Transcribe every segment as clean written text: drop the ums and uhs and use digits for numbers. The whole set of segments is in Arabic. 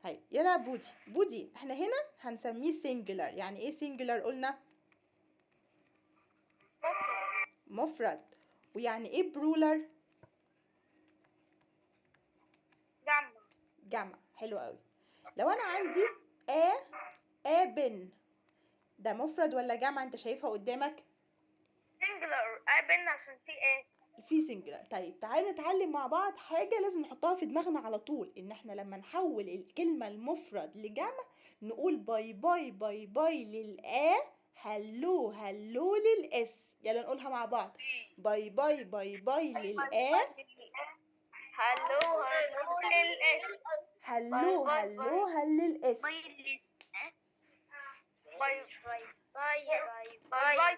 هاي يلا بودي. بودي احنا هنا هنسميه سينجولار. يعني ايه سينجولار قلنا؟ مفرد. ويعني ايه برولر؟ جمع. جمع. حلو قوي. لو انا عندي بن، ده مفرد ولا جمع؟ انت شايفها قدامك سنجلر. ابن عشان في ايه؟ في سنجلر. طيب تعالى نتعلم مع بعض حاجة لازم نحطها في دماغنا على طول، ان احنا لما نحول الكلمة المفرد لجمع نقول باي باي باي باي للآ، هلو هلو للإس. يلا نقولها مع بعض. باي باي باي باي للآ، هلو هلو للاس. هلو هلو هل للإس. باي باي باي باي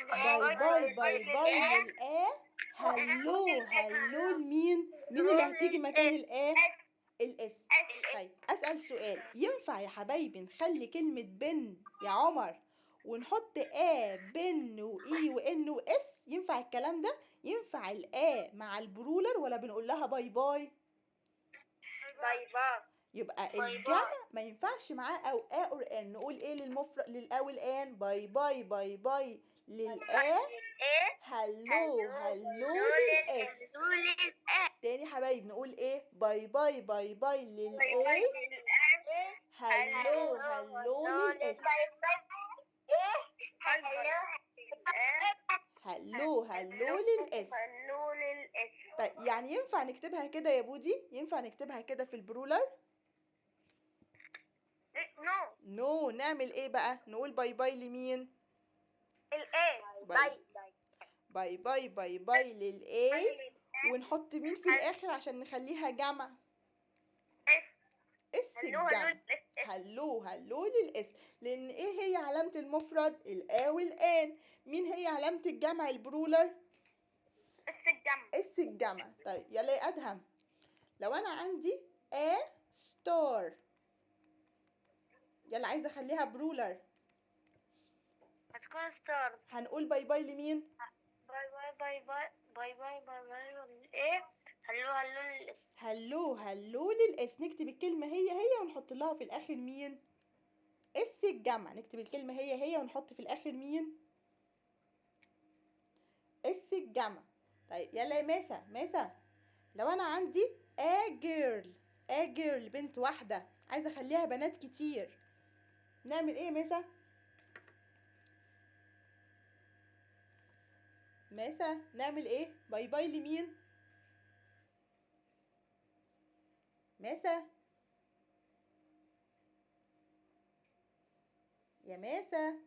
باي باي باي باي للآ، هلو هلو لمين؟ مين اللي هتيجي مكان الآ؟ الاس. طيب اسال سؤال، ينفع يا حبايبي نخلي كلمه بن يا عمر ونحط بن واي وان واس؟ ينفع الكلام ده؟ ينفع مع البرولر ولا بنقول لها باي باي؟ باي باي. يبقى الجمع ما ينفعش معاه او اور ان. نقول ايه للمفرد للآ والان؟ باي باي باي باي للآ، هلو هلو للاس. تاني حبايب نقول ايه؟ باي باي باي باي للآ، هلو هلو للاس. هلو هلو للاس. طيب يعني ينفع نكتبها كده يا بودي؟ ينفع نكتبها كده في البرولر؟ نو. نعمل ايه بقى؟ نقول باي باي لمين؟ باي باي باي باي باي للاي، ونحط مين في الاخر عشان نخليها جمع؟ اس الجمع. هلو هلو للاس. لان ايه هي علامة المفرد؟ الآ والآن. مين هي علامة الجمع البرولر؟ اس الجمع. طيب يلا يا ادهم، لو انا عندي ستار، يلا عايزه اخليها برولر، هتكون ستار. هنقول باي باي لمين؟ باي باي باي باي باي باي باي باي ايه؟ هلو هلو للاس. هلو هلو للاس. نكتب الكلمه هي ونحط لها في الاخر مين؟ اس الجمع. نكتب الكلمه هي ونحط في الاخر مين؟ اس الجمع. طيب يلا يا ماسة، لو انا عندي جيرل بنت واحده، عايزه اخليها بنات كتير، نعمل ايه يا ماسة؟ نعمل ايه؟ باي باي لمين؟ ماسة يا ماسة،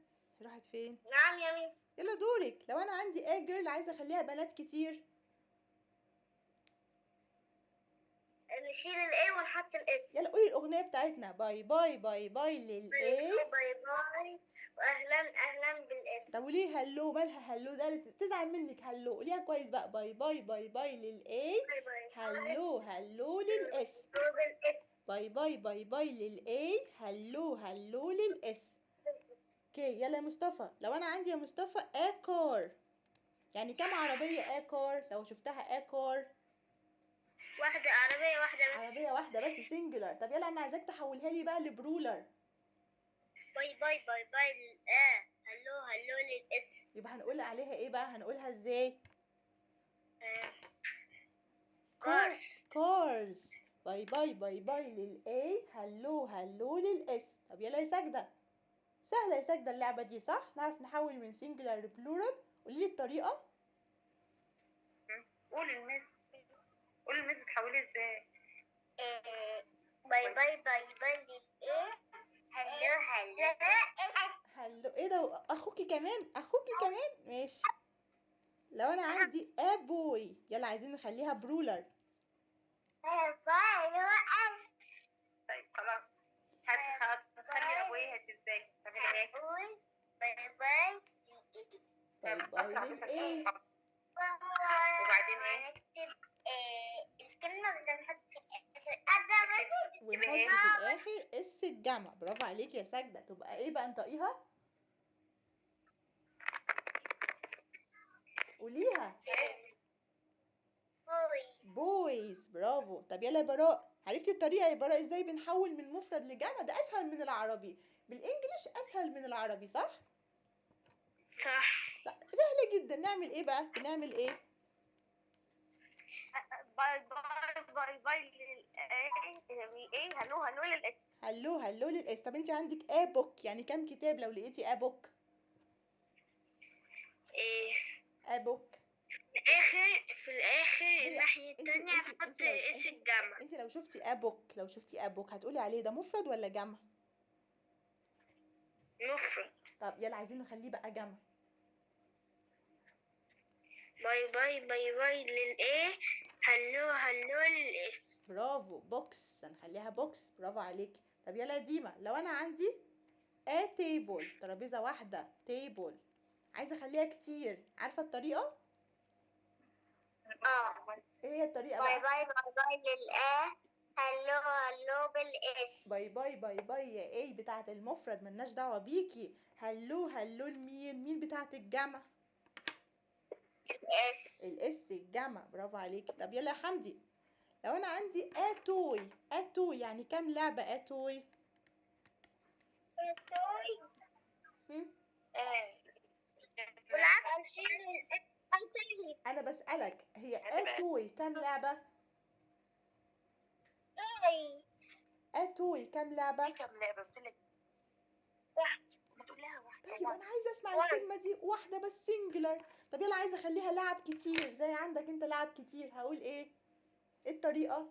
راحت فين؟ نعم يا ميس. يلا دورك. لو انا عندي جيرل عايزه اخليها بنات كتير، نشيل الاي ونحط الاس. يلا قولي الاغنيه بتاعتنا. باي باي باي باي للاي، باي باي واهلا اهلا بالاس. طب وليه هلو؟ مالها هلو؟ ده تزعل منك. هلو قوليها كويس بقى. باي باي باي باي للاي، هلو هلو للاس. باي باي باي باي للاي، هلو هلو للاس. اوكي يلا يا مصطفى، لو انا عندي يا مصطفى كار، يعني كم عربيه كار لو شفتها كار؟ واحدة عربية واحدة بس. عربيه واحده بس سنجولار. طب يلا انا عايزاك تحولها لي بقى لبرولر. باي باي باي باي للآ، هلو هلو للإس. يبقى هنقول عليها ايه بقى؟ هنقولها ازاي؟ كارز. كارز. باي باي باي باي للاي، هلو هلو للاس. طب يلا يا ساجدة، سهلة يا ساجدة اللعبة دي صح؟ نعرف نحول من سنجولار لبلورال. قولي لي الطريقة. قولي المس بتحولي ازاي؟ باي باي باي باي للإيه، هلو هلو. هلو ايه ده؟ اخوكي كمان، اخوكي كمان ماشي. لو انا عندي بوي، يلا عايزين نخليها برولر. طيب خلاص، هتخلي ابوي ازاي؟ تعملي ايه؟ باي باي باي باي للاي، وبعدين ايه؟ نكتب الكلمة بس هنحط في الآخر. ونحط في الاخر اس الجمع. برافو عليكي يا ساجدة. تبقى ايه بقى؟ انطقيها، قوليها. بوي. بويز. برافو. طب يلا يا براء، عرفتي الطريقة يا براء ازاي بنحول من مفرد لجمع؟ ده اسهل من العربي، بالانجليش اسهل من العربي، صح؟ صح. سهلة جدا. نعمل ايه بقى؟ بنعمل ايه؟ باي باي باي باي للايه هلو هلو للاس. هلو هلو للاس. طب انت عندك بوك، يعني كام كتاب لو لقيتي بوك؟ ايه بوك في الاخر هي الناحية انت التانية انت هنحط انت لو اس الجمع. انت لو شفتي ابوك هتقولي عليه ده مفرد ولا جمع؟ مفرد. طب يلا عايزين نخليه بقى جمع. باي باي باي باي للايه هلو هلو للاس. برافو، بوكس، هنخليها بوكس، برافو عليكي. طب يلا يا ديما، لو انا عندي تيبل، ترابيزه واحده، تيبل، عايزه اخليها كتير، عارفه الطريقه؟ ايه هي الطريقه باي بقى؟ باي باي باي للآ هلو هلو بالاس. باي باي باي باي يا ايه بتاعه المفرد، ملناش دعوه بيكي. هلو هلو مين بتاعه الجمع؟ اس. الاس الجمع، برافو عليكي. طب يلا يا حمدي، لو انا عندي اتوي يعني كام لعبه اتوي؟ هم؟ بالعكس انا بسالك هي اتوي كام لعبه؟ اتوي كام لعبه؟ كم لعبة بتقولك واحدة، ما تقولها واحدة. طيب انا عايزه اسمع الكلمه دي واحده بس، سنجلر. طب يلا عايزه اخليها لعب كتير، زي عندك انت لعب كتير، هقول ايه؟ ايه الطريقه؟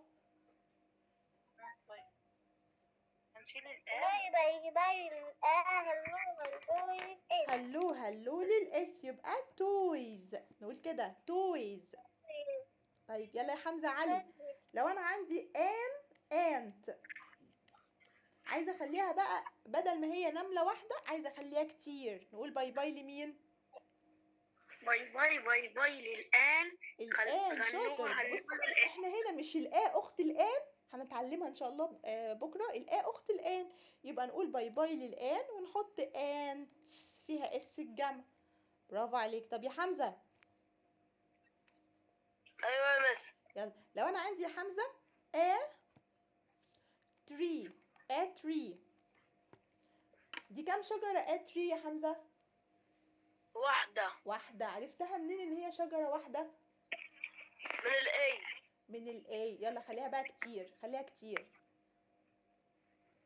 هنشيل الآن. باي باي باي الآن هلو هلو للاس يبقى تويز، نقول كده تويز. طيب يلا يا حمزه علي، لو انا عندي انت، عايزه اخليها بقى بدل ما هي نمله واحده عايزه اخليها كتير، نقول باي باي لمين؟ باي باي باي باي للآن. الان شاطر. بص احنا هنا مش اخت الان، هنتعلمها ان شاء الله بكره. اخت الان، يبقى نقول باي باي للان ونحط انتس فيها اس الجمع، برافو عليك. طب يا حمزه، ايوه يا مس. يلا لو انا عندي يا حمزه تري، تري، دي كام شجره تري يا حمزه؟ واحده. عرفتها منين ان هي شجره واحده؟ من الاي. من الاي. يلا خليها بقى كتير، خليها كتير،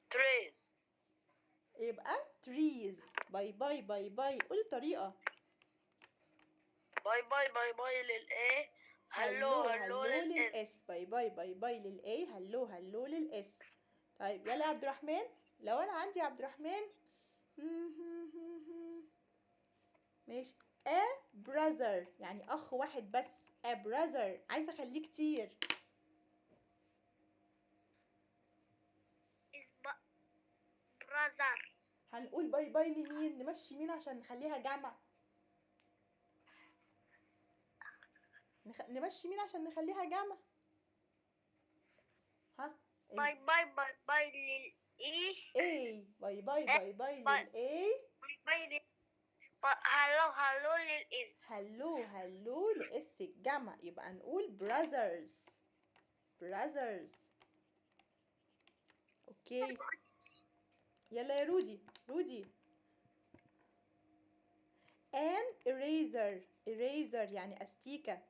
تريز. يبقى trees. باي باي باي باي، قولي الطريقة. باي باي باي باي للاي هلو هلو للاس. للاس. باي باي باي باي للاي هلو هلو للاس. طيب يلا يا عبد الرحمن، لو انا عندي عبد الرحمن ماشي brother يعني اخ واحد بس، brother، عايزه اخليه كتير. براذر. هنقول باي باي لمين؟ نمشي مين عشان نخليها جمع؟ نمشي مين عشان نخليها جمع؟ ها؟ باي باي باي باي للاي. اي. باي باي باي باي للاي. باي لل هلو هلو للاس. هلو هلو لاس الجمع، يبقى نقول brothers. brothers. اوكي يلا يا رودي an eraser يعني استيكة.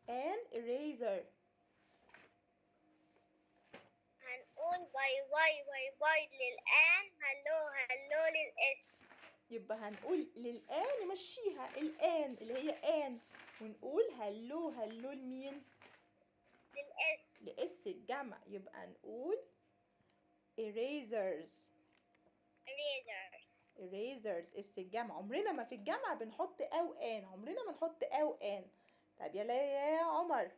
an eraser. هنقول باي باي باي باي للآن هلو هلو للاس. يبقى هنقول للآن نمشيها الآن اللي هي آن، ونقول هلو هلو لمين؟ للاس. لإس الجمع، يبقى نقول erasers. اس الجمع. عمرنا ما في الجمع بنحط او ان، عمرنا ما نحط او ان. طيب يلا يا عمر،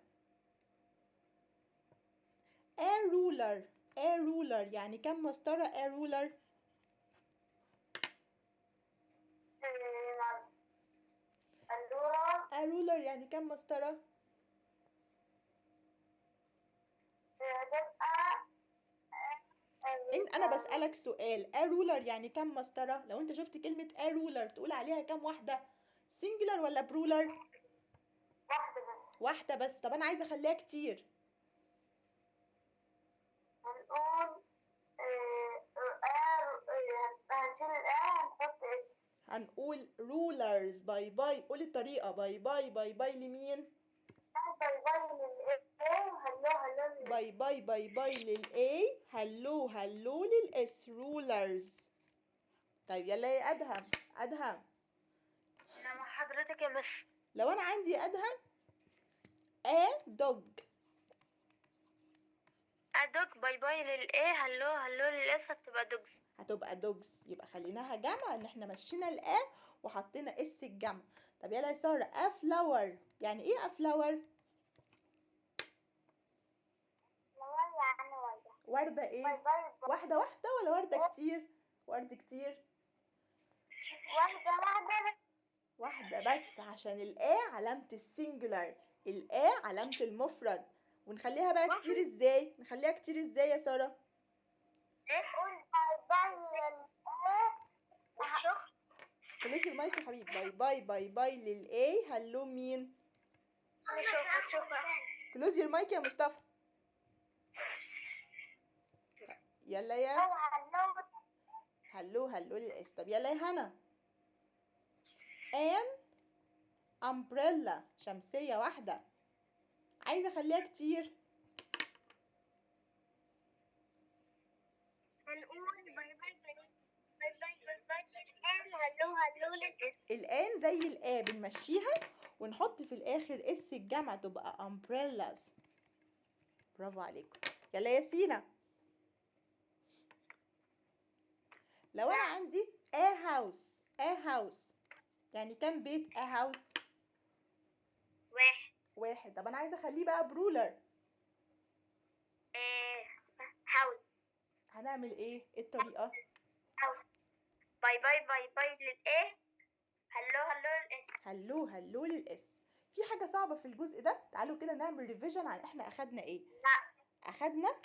a ruler يعني كم مسطرة a ruler؟ a ruler يعني كم مسطرة؟ انا بسألك سؤال، a ruler يعني كم مسطرة؟ لو انت شفت كلمة a ruler تقول عليها كم واحدة؟ singular ولا plural؟ واحدة بس. طب انا عايزة اخليها كتير. هنقول هنشيل هنحط اس. هنقول rulers. باي باي. قولي الطريقة. باي باي باي باي لمين؟ باي باي للايه. هلو باي باي باي باي للA. هلو هلو للS. rulers. طيب يلا يا أدهم. أدهم، انا مع حضرتك يا مس. لو أنا عندي أدهم a dog. ادوج. باي باي للايه. هلو للاس هتبقى دوجز. هتبقى dogs. يبقى خليناها جمع ان احنا مشينا الA وحطينا S الجمع. طب يلا يا سارة. a flower. يعني ايه a flower؟ يعني وردة ايه؟ باي. واحدة واحدة ولا وردة كتير؟ ورد كتير. واحدة. واحدة بس عشان الA علامة السنجولار، الA علامة المفرد. ونخليها بقى كتير ازاي؟ نخليها كتير ازاي يا سارة؟ قول باي باي للايه. كلوز المايك يا حبيبي. باي باي باي باي للA. هلو مين؟ شكرا. كلوز يور مايك يا مصطفى. يلا يا هلو هلو للS. طب يلا يا هنا. an umbrella. شمسية واحدة. عايزة اخليها كتير. هنقول باي هلو للاس. الآن زي الآ بنمشيها ونحط في الآخر اس الجمع تبقى umbrellas. برافو عليكم. يلا يا سينا. لو أنا عندي a house يعني كم بيت a house؟ واحد. طب أنا عايزة أخليه بقى برولر. هاوس. هنعمل إيه؟ إيه الطريقة؟ باي للايه. هلو للاس. هلو هلو للإس. في حاجة صعبة في الجزء ده. تعالوا كده نعمل ريفيجن عن إحنا أخدنا إيه؟ لا. أخدنا